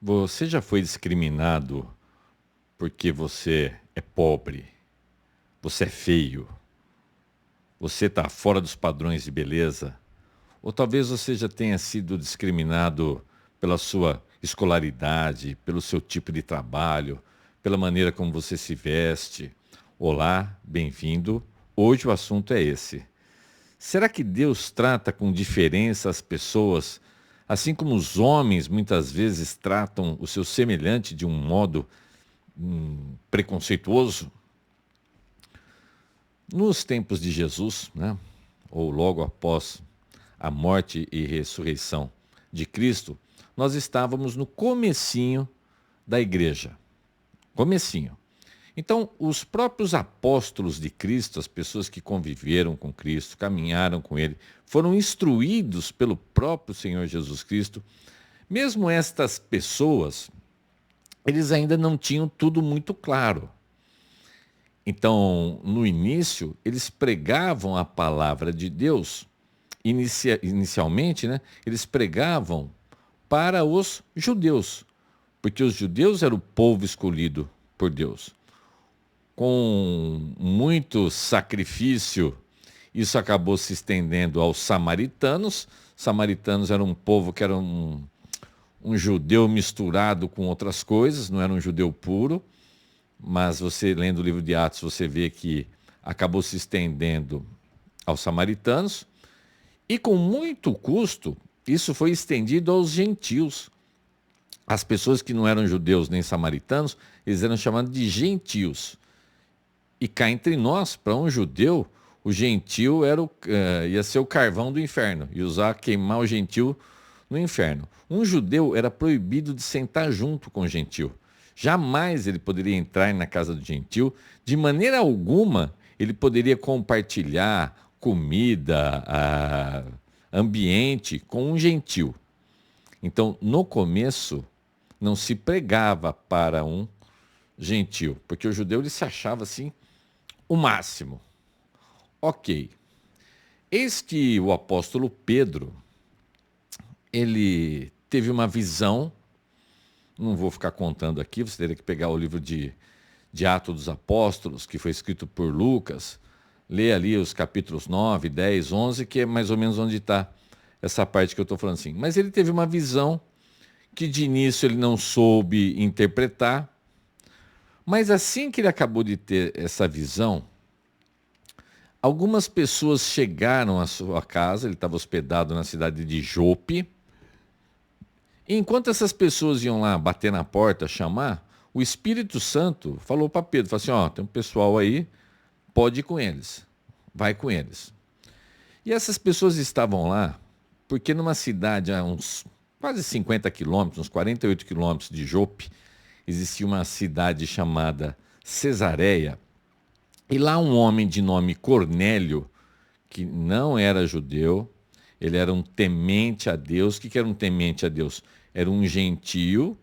Você já foi discriminado porque você é pobre, você é feio, você está fora dos padrões de beleza? Ou talvez você já tenha sido discriminado pela sua escolaridade, pelo seu tipo de trabalho, pela maneira como você se veste? Olá, bem-vindo. Hoje o assunto é esse. Será que Deus trata com diferença as pessoas, assim como os homens muitas vezes tratam o seu semelhante de um modo preconceituoso? Nos tempos de Jesus, né, ou logo após a morte e ressurreição de Cristo, nós estávamos no comecinho da igreja. Comecinho. Então, os próprios apóstolos de Cristo, as pessoas que conviveram com Cristo, caminharam com Ele, foram instruídos pelo próprio Senhor Jesus Cristo. Mesmo estas pessoas, eles ainda não tinham tudo muito claro. Então, no início, eles pregavam a palavra de Deus, inicialmente, né? Eles pregavam para os judeus, porque os judeus eram o povo escolhido por Deus. Com muito sacrifício, isso acabou se estendendo aos samaritanos. Samaritanos eram um povo que era um judeu misturado com outras coisas, não era um judeu puro, mas você, lendo o livro de Atos, você vê que acabou se estendendo aos samaritanos, e com muito custo, isso foi estendido aos gentios. As pessoas que não eram judeus nem samaritanos, eles eram chamados de gentios. E cá entre nós, para um judeu, o gentio ia ser o carvão do inferno, e usar queimar o gentio no inferno. Um judeu era proibido de sentar junto com o gentio. Jamais ele poderia entrar na casa do gentio, de maneira alguma ele poderia compartilhar comida, ambiente com um gentio. Então, no começo, não se pregava para um gentio, porque o judeu ele se achava assim o máximo. Ok. Eis que o apóstolo Pedro, ele teve uma visão, não vou ficar contando aqui, você teria que pegar o livro de Atos dos Apóstolos, que foi escrito por Lucas, ler ali os capítulos 9, 10, 11, que é mais ou menos onde está essa parte que eu estou falando assim. Mas ele teve uma visão que de início ele não soube interpretar, mas assim que ele acabou de ter essa visão, algumas pessoas chegaram à sua casa, ele estava hospedado na cidade de Jope, e enquanto essas pessoas iam lá bater na porta, chamar, o Espírito Santo falou para Pedro, falou assim, ó, tem um pessoal aí, pode ir com eles, vai com eles. E essas pessoas estavam lá porque numa cidade a uns quase 50 quilômetros, uns 48 quilômetros de Jope, existia uma cidade chamada Cesareia, e lá um homem de nome Cornélio, que não era judeu, ele era um temente a Deus. O que era um temente a Deus? Era um gentio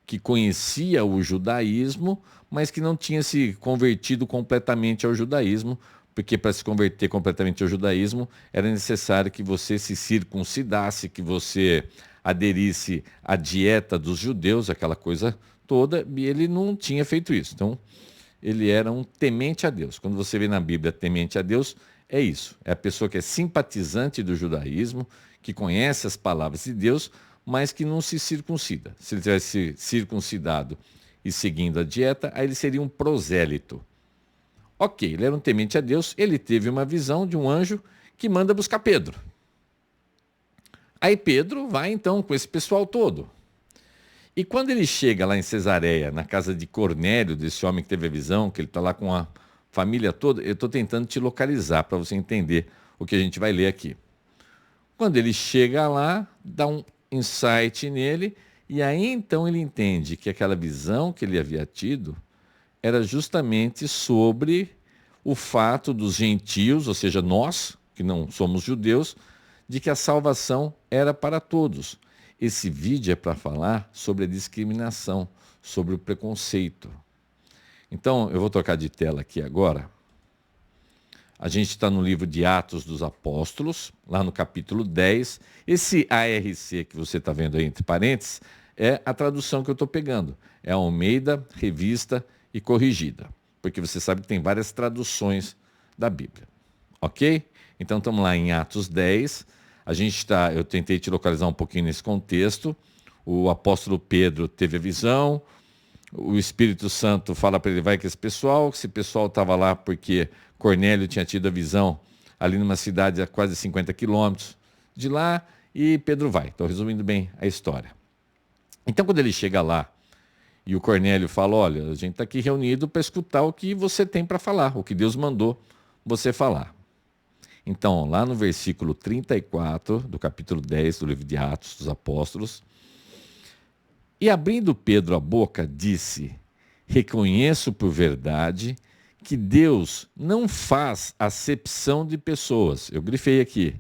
que conhecia o judaísmo, mas que não tinha se convertido completamente ao judaísmo, porque para se converter completamente ao judaísmo era necessário que você se circuncidasse, que você aderisse à dieta dos judeus, aquela coisa toda, e ele não tinha feito isso. Então, ele era um temente a Deus. Quando você vê na Bíblia temente a Deus, é isso. É a pessoa que é simpatizante do judaísmo, que conhece as palavras de Deus, mas que não se circuncida. Se ele tivesse circuncidado e seguindo a dieta, aí ele seria um prosélito. Ok, ele era um temente a Deus, ele teve uma visão de um anjo que manda buscar Pedro. Aí Pedro vai então com esse pessoal todo. E quando ele chega lá em Cesareia, na casa de Cornélio, desse homem que teve a visão, que ele está lá com a família toda, eu estou tentando te localizar para você entender o que a gente vai ler aqui. Quando ele chega lá, dá um insight nele, e aí então ele entende que aquela visão que ele havia tido era justamente sobre o fato dos gentios, ou seja, nós, que não somos judeus, de que a salvação era para todos. Esse vídeo é para falar sobre a discriminação, sobre o preconceito. Então, eu vou trocar de tela aqui agora. A gente está no livro de Atos dos Apóstolos, lá no capítulo 10. Esse ARC que você está vendo aí entre parênteses é a tradução que eu estou pegando. É a Almeida, Revista e Corrigida. Porque você sabe que tem várias traduções da Bíblia. Ok? Então estamos lá em Atos 10. Eu tentei te localizar um pouquinho nesse contexto. O apóstolo Pedro teve a visão. O Espírito Santo fala para ele, vai com esse pessoal. Esse pessoal estava lá porque Cornélio tinha tido a visão ali numa cidade a quase 50 quilômetros de lá. E Pedro vai. Estou resumindo bem a história. Então quando ele chega lá e o Cornélio fala, olha, a gente está aqui reunido para escutar o que você tem para falar, o que Deus mandou você falar. Então, lá no versículo 34 do capítulo 10 do livro de Atos dos Apóstolos, e abrindo Pedro a boca, disse, reconheço por verdade que Deus não faz acepção de pessoas. Eu grifei aqui.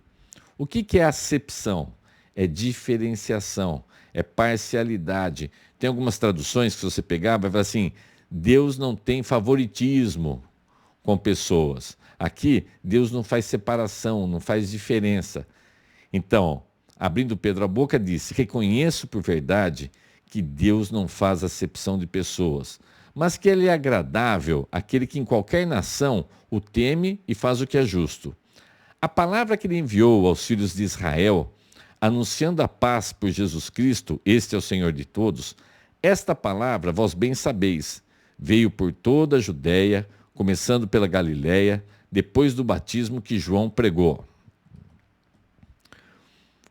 O que é acepção? É diferenciação, é parcialidade. Tem algumas traduções que se você pegar, vai falar assim, Deus não tem favoritismo com pessoas. Aqui, Deus não faz separação, não faz diferença. Então, abrindo Pedro a boca, disse, reconheço por verdade que Deus não faz acepção de pessoas, mas que ele é agradável àquele que em qualquer nação o teme e faz o que é justo. A palavra que ele enviou aos filhos de Israel, anunciando a paz por Jesus Cristo, este é o Senhor de todos, esta palavra, vós bem sabeis, veio por toda a Judéia, começando pela Galiléia, depois do batismo que João pregou.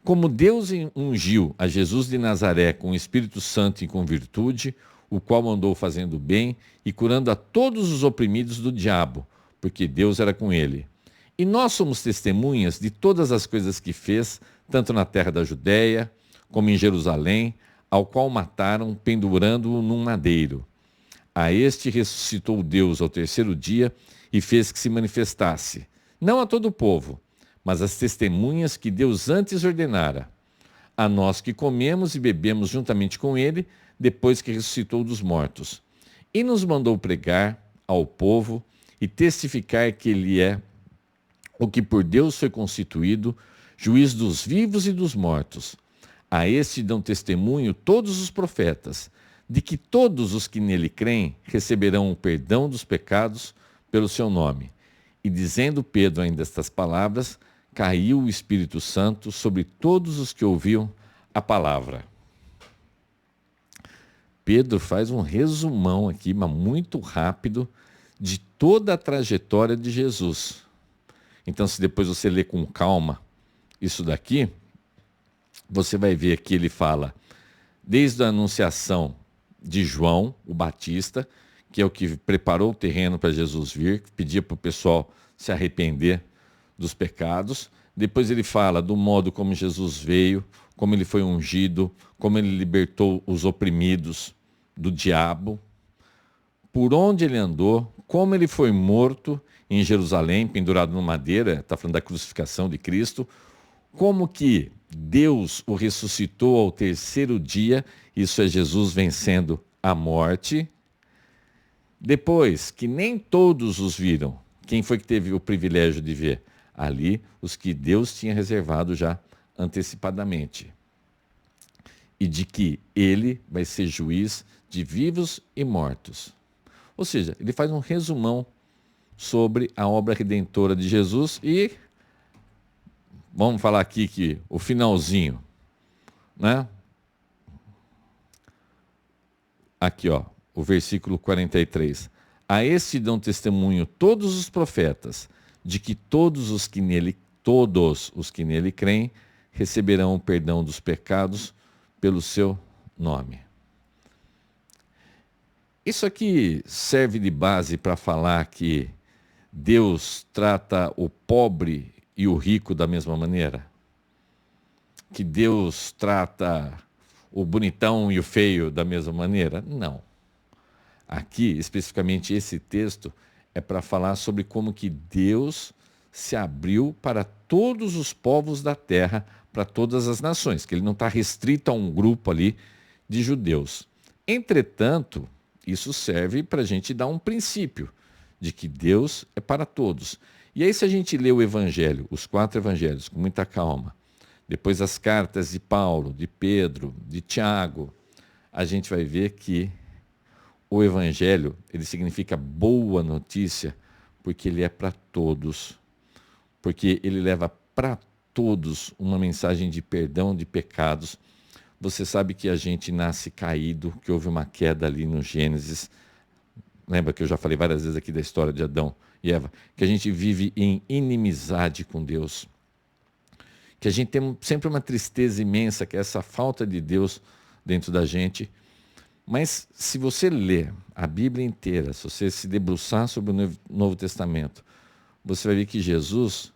Como Deus ungiu a Jesus de Nazaré com o Espírito Santo e com virtude, o qual andou fazendo bem e curando a todos os oprimidos do diabo, porque Deus era com ele. E nós somos testemunhas de todas as coisas que fez, tanto na terra da Judéia, como em Jerusalém, ao qual mataram, pendurando-o num madeiro. A este ressuscitou Deus ao terceiro dia e fez que se manifestasse, não a todo o povo, mas às testemunhas que Deus antes ordenara, a nós que comemos e bebemos juntamente com ele, depois que ressuscitou dos mortos. E nos mandou pregar ao povo e testificar que ele é o que por Deus foi constituído, juiz dos vivos e dos mortos. A este dão testemunho todos os profetas, de que todos os que nele creem receberão o perdão dos pecados pelo seu nome. E dizendo Pedro ainda estas palavras, caiu o Espírito Santo sobre todos os que ouviam a palavra. Pedro faz um resumão aqui, mas muito rápido, de toda a trajetória de Jesus. Então, se depois você ler com calma isso daqui, você vai ver que ele fala desde a anunciação de João, o Batista, que é o que preparou o terreno para Jesus vir, que pedia para o pessoal se arrepender dos pecados. Depois ele fala do modo como Jesus veio, como ele foi ungido, como ele libertou os oprimidos do diabo, por onde ele andou, como ele foi morto em Jerusalém, pendurado no madeira, está falando da crucificação de Cristo, como que Deus o ressuscitou ao terceiro dia, isso é Jesus vencendo a morte. Depois, que nem todos os viram, quem foi que teve o privilégio de ver? Ali, os que Deus tinha reservado já antecipadamente. E de que ele vai ser juiz de vivos e mortos. Ou seja, ele faz um resumão sobre a obra redentora de Jesus e vamos falar aqui que o finalzinho, né? Aqui, ó, o versículo 43. A este dão testemunho todos os profetas, de que todos os que nele creem, receberão o perdão dos pecados pelo seu nome. Isso aqui serve de base para falar que Deus trata o pobre e o rico da mesma maneira? Que Deus trata o bonitão e o feio da mesma maneira? Não. Aqui, especificamente esse texto, é para falar sobre como que Deus se abriu para todos os povos da terra, para todas as nações, que ele não está restrito a um grupo ali de judeus. Entretanto, isso serve para a gente dar um princípio de que Deus é para todos. E aí, se a gente lê o Evangelho, os 4 Evangelhos, com muita calma, depois as cartas de Paulo, de Pedro, de Tiago, a gente vai ver que o evangelho, ele significa boa notícia, porque ele é para todos. Porque ele leva para todos uma mensagem de perdão de pecados. Você sabe que a gente nasce caído, que houve uma queda ali no Gênesis. Lembra que eu já falei várias vezes aqui da história de Adão e Eva? Que a gente vive em inimizade com Deus. Que a gente tem sempre uma tristeza imensa, que é essa falta de Deus dentro da gente. Mas se você ler a Bíblia inteira, se você se debruçar sobre o Novo Testamento, você vai ver que Jesus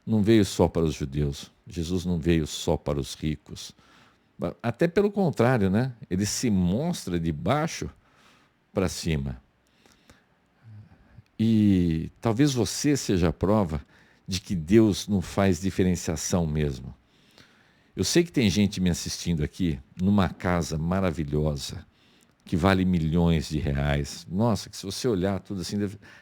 não veio só para os judeus. Jesus não veio só para os ricos. Até pelo contrário, né? Ele se mostra de baixo para cima. E talvez você seja a prova de que Deus não faz diferenciação mesmo. Eu sei que tem gente me assistindo aqui numa casa maravilhosa, que vale milhões de reais. Nossa, que se você olhar tudo assim,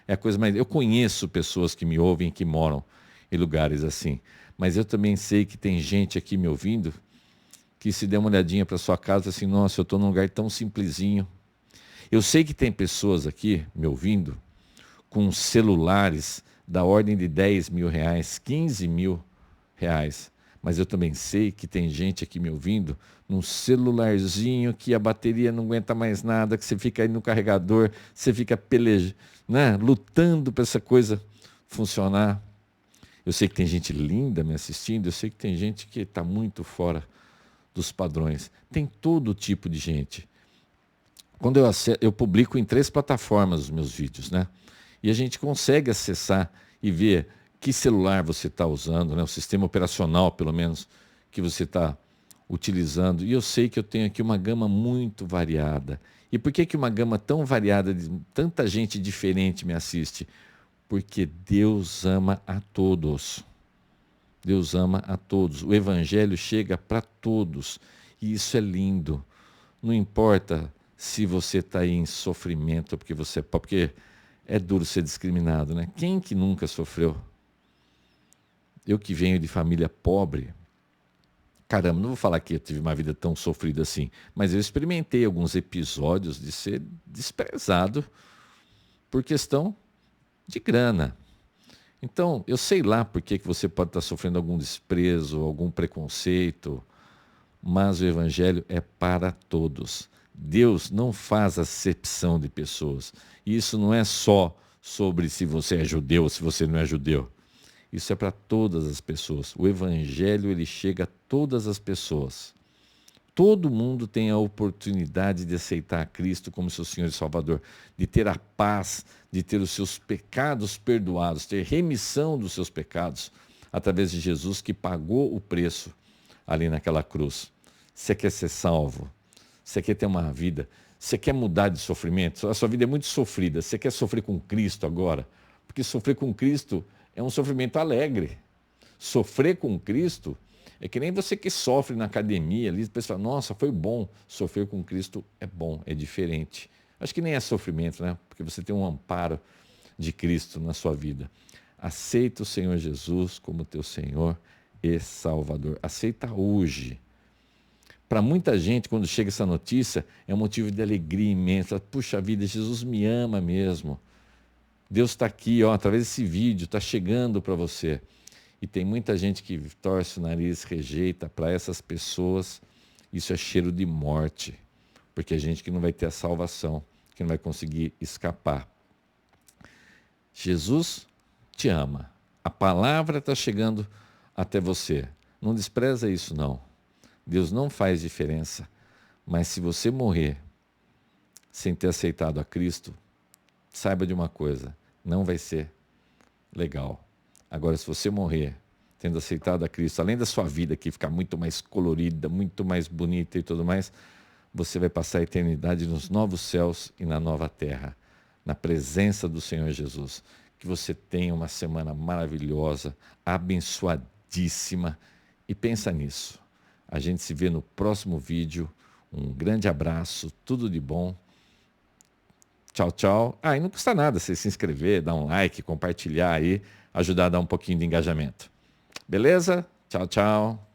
é a coisa mais... Eu conheço pessoas que me ouvem que moram em lugares assim. Mas eu também sei que tem gente aqui me ouvindo que se der uma olhadinha para sua casa assim, nossa, eu estou num lugar tão simplesinho. Eu sei que tem pessoas aqui me ouvindo com celulares da ordem de 10 mil reais, 15 mil reais. Mas eu também sei que tem gente aqui me ouvindo num celularzinho que a bateria não aguenta mais nada, que você fica aí no carregador, você fica né, lutando para essa coisa funcionar. Eu sei que tem gente linda me assistindo, eu sei que tem gente que está muito fora dos padrões. Tem todo tipo de gente. Quando eu publico em 3 plataformas os meus vídeos, né? E a gente consegue acessar e ver que celular você está usando, né? O sistema operacional, pelo menos, que você está utilizando. E eu sei que eu tenho aqui uma gama muito variada. E por que uma gama tão variada, de tanta gente diferente me assiste? Porque Deus ama a todos. Deus ama a todos. O Evangelho chega para todos. E isso é lindo. Não importa se você está aí em sofrimento, porque você é pobre, porque é duro ser discriminado, né? Quem que nunca sofreu? Eu que venho de família pobre, caramba, não vou falar que eu tive uma vida tão sofrida assim, mas eu experimentei alguns episódios de ser desprezado por questão de grana. Então, eu sei lá por que você pode estar sofrendo algum desprezo, algum preconceito, mas o Evangelho é para todos. Deus não faz acepção de pessoas. E isso não é só sobre se você é judeu ou se você não é judeu. Isso é para todas as pessoas. O Evangelho, ele chega a todas as pessoas. Todo mundo tem a oportunidade de aceitar a Cristo como seu Senhor e Salvador, de ter a paz, de ter os seus pecados perdoados, ter remissão dos seus pecados, através de Jesus que pagou o preço ali naquela cruz. Você quer ser salvo? Você quer ter uma vida? Você quer mudar de sofrimento? A sua vida é muito sofrida. Você quer sofrer com Cristo agora? Porque sofrer com Cristo é um sofrimento alegre. Sofrer com Cristo é que nem você que sofre na academia, ali, você fala, nossa, foi bom. Sofrer com Cristo é bom, é diferente. Acho que nem é sofrimento, né? Porque você tem um amparo de Cristo na sua vida. Aceita o Senhor Jesus como teu Senhor e Salvador. Aceita hoje. Para muita gente, quando chega essa notícia, é um motivo de alegria imensa. Puxa vida, Jesus me ama mesmo. Deus está aqui, ó, através desse vídeo, está chegando para você. E tem muita gente que torce o nariz, rejeita. Para essas pessoas, isso é cheiro de morte. Porque é gente que não vai ter a salvação, que não vai conseguir escapar. Jesus te ama. A palavra está chegando até você. Não despreza isso, não. Deus não faz diferença. Mas se você morrer sem ter aceitado a Cristo, saiba de uma coisa, não vai ser legal. Agora, se você morrer tendo aceitado a Cristo, além da sua vida aqui ficar muito mais colorida, muito mais bonita e tudo mais, você vai passar a eternidade nos novos céus e na nova terra, na presença do Senhor Jesus. Que você tenha uma semana maravilhosa, abençoadíssima, e pensa nisso. A gente se vê no próximo vídeo. Um grande abraço, tudo de bom. Tchau, tchau. E não custa nada você se inscrever, dar um like, compartilhar aí, ajudar a dar um pouquinho de engajamento. Beleza? Tchau, tchau.